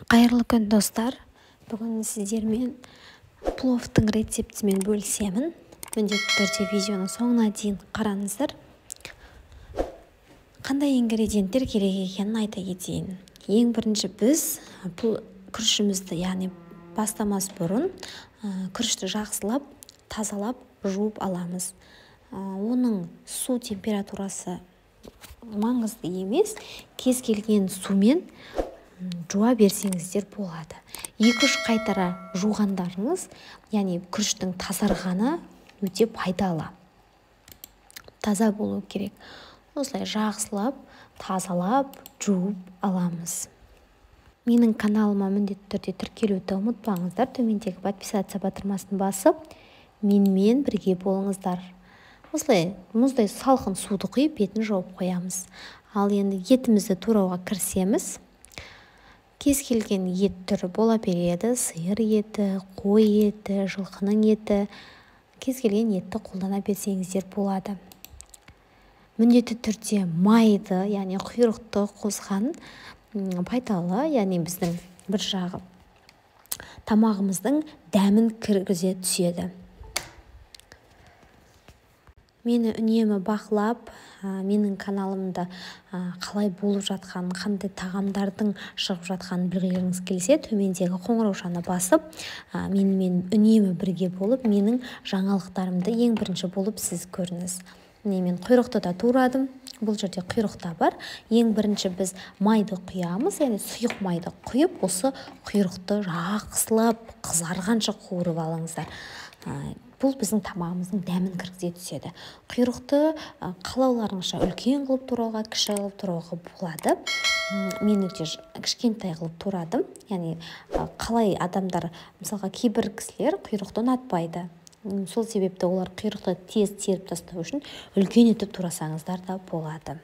Қайырлы күн достар. Бүгін сіздермен пловтың рецептімен бөлісемін. Міндетті түрде видеоның соңына дейін қараңыздар. Қандай ингредиенттер керек екенін айта кетейін. Ең бірінші біз күрішімізді, яғни бастамас бұрын күрішті жақсылап, тазалап, жуып аламыз. Оның су температурасы маңызды емес, кез келген сумен жуа берсеңіздер болады. 2-3 қайтара жуғандарыңыз, яғни күріштің тазарғаны өте пайдалы. Таза болу керек. Осылай жақсылап, тазалап, жуып аламыз. Менің каналыма міндетті түрде тіркелуді ұмытпаңыздар. Төмендегі подписаться батырмасын басып, менімен бірге болыңыздар. Осылай мұздай салқын суды құйып, бетін жауып қоямыз. Ал енді етімізді турауға кірісеміз. Кез келген ет түрі бола береді. Сиыр еті, қой еті, жылқының еті. Кез келген етті қолдана берсеңіздер болады. Міндетті түрде майды, яғни құйрықты қосқан пайдалы, яғни біздің бір жағы тамағымыздың дәмін кіргізе түседі. Мені үнемі бақылап, менің каналымда қалай болып жатқан, қандай тағамдардың шығып жатқанын білгілеріңіз келсе, төмендегі қоңыраушаны басып, менімен үнемі бірге болып, менің жаңалықтарымды ең бірінші болып сіз көріңіз. Мен құйрықты да турадым. Бұл жерде құйрықта бар. Ең бірінші біз майды құямыз, яғни сұйық майды құйып, осы құйрықты жақсылап қызарғанша қуырып алыңыздар. Бұл біздің тамағымыздың дәмін кіргізе түседі. Құйрықты қалауларыңызша үлкен қылып турауға, кіші қылып турауға болады. Мен өте кішкентай қылып турадым. Яғни қалай адамдар, мысалға кейбір кісілер құйрықты ұнатпайды. Сол себепті олар құйрықты тез теріп тастау үшін үлкен етіп турасаңыздар да болады.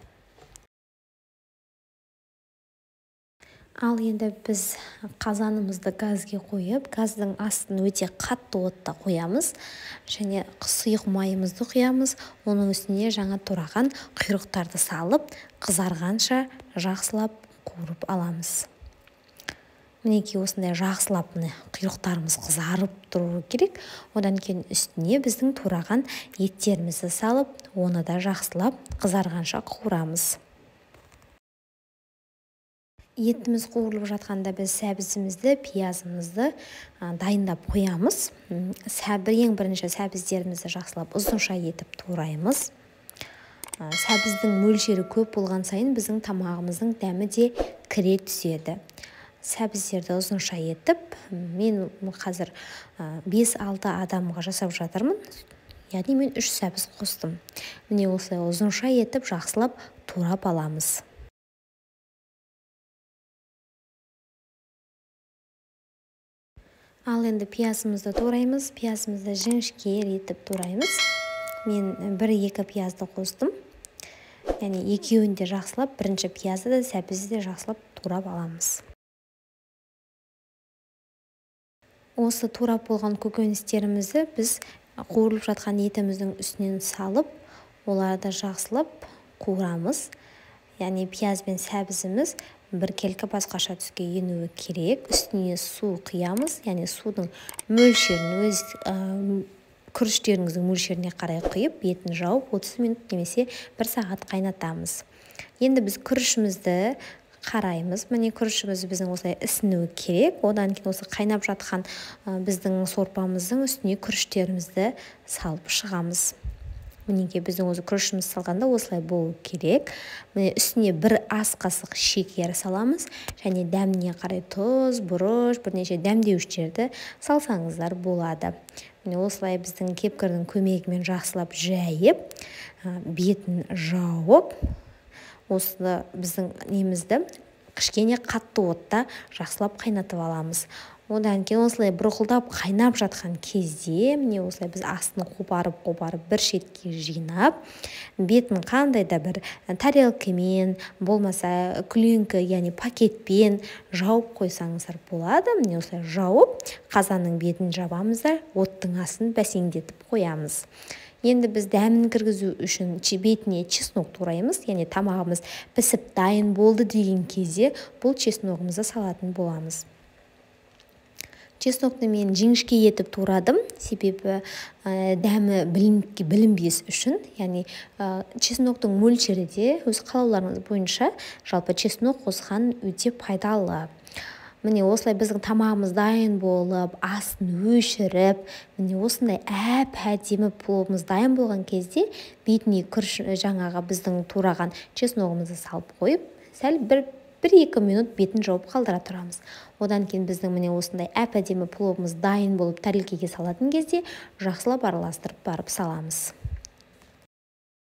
Ал енді біз қазанымызды газге қойып, газдың астын өте қатты отта қоямыз және сұйық майымызды құямыз. Оның үстіне жаңа тураған құйрықтарды салып, қызарғанша жақсылап қуырып аламыз. Мінекей осындай жақсылап құйрықтарымыз қызарып тұру керек. Одан кейін үстіне біздің тураған еттерімізді салып, оны да жақсылап қызарғанша қуырамыз. Етіміз қуырылып жатқанда біз сәбізімізді, пиязымызды дайындап қоямыз. Ең бірінші сәбіздерімізді жақсылап ұзынша етіп тураймыз. Сәбіздің мөлшері көп болған сайын біздің тамағымыздың дәмі де кіре түседі. Сәбіздерді ұзынша етіп, мен қазір 5-6 адамға жасап жатырмын. Яғни мен 3 сәбіз қостым. Міне осылай ұзынша етіп, жақсылап турап аламыз. Ал енді пиязымызды тураймыз. Пиязымызды жіңішке етіп тураймыз. Мен 1-2 пиязды қостым. Яғни екеуін де жақсылап, бірінші пиязды да, сәбізді де жақсылап турап аламыз. Осы турап болған көкөністерімізді біз қуырылып жатқан етіміздің үстінен салып, оларды жақсылап қуырамыз. Яғни пияз бен сәбізіміз біркелкі басқаша түске енуі керек. Үстіне су құямыз, яғни судың мөлшерін күріштеріңіздің мөлшеріне қарай құйып, бетін жауып 30 минут немесе 1 сағат қайнатамыз. Енді біз күрішімізді қараймыз. Міне күрішіміз біздің осылай ісінуі керек. Одан кейін осы қайнап жатқан біздің сорпамыздың үстіне күріштерімізді салып шығамыз. Мінекей біздің өзі күрішіміз салғанда осылай болу керек. Міне үстіне 1 ас қасық шекер саламыз және дәміне қарай тұз, бұрыш, бірнеше дәмдеуіштерді салсаңыздар болады. Міне осылай біздің кепкірдің көмегімен жақсылап жайып, бетін жауып, осы біздің немізді кішкене қатты отта жақсылап қайнатып аламыз. Одан кейін осылай бұрқылдап қайнап жатқан кезде, міне осылай біз астын қопарып бір шетке жинап, бетін қандай да бір тарелкамен, болмаса күленкі, яғни пакетпен жауып қойсаңыздар болады. Міне осылай жауып, қазанның бетін жабамыз да оттың астын бәсеңдетіп қоямыз. Енді біз дәмін кіргізу үшін бетіне чеснок тураймыз, яғни тамағымыз пісіп дайын болды деген кезде бұл чесногымызды салатын боламыз. Чеснокты мен жіңішке етіп турадым, себебі дәмі білінбес үшін. Яғни чесноктың мөлшері де өз қалауларыңыз бойынша жалпы чеснок қосқан өте пайдалы. Міне осылай біздің тамағымыз дайын болып, астын өшіріп, міне осындай әп-әдемі пловымыз дайын болған кезде бетіне жаңағы біздің тураған чесногымызды салып қойып, сәл 1-2 минут бетін жауып қалдыра тұрамыз. Одан кейін біздің міне осындай әп-әдемі пловымыз дайын болып тәрелкеге салатын кезде жақсылап араластырып барып саламыз.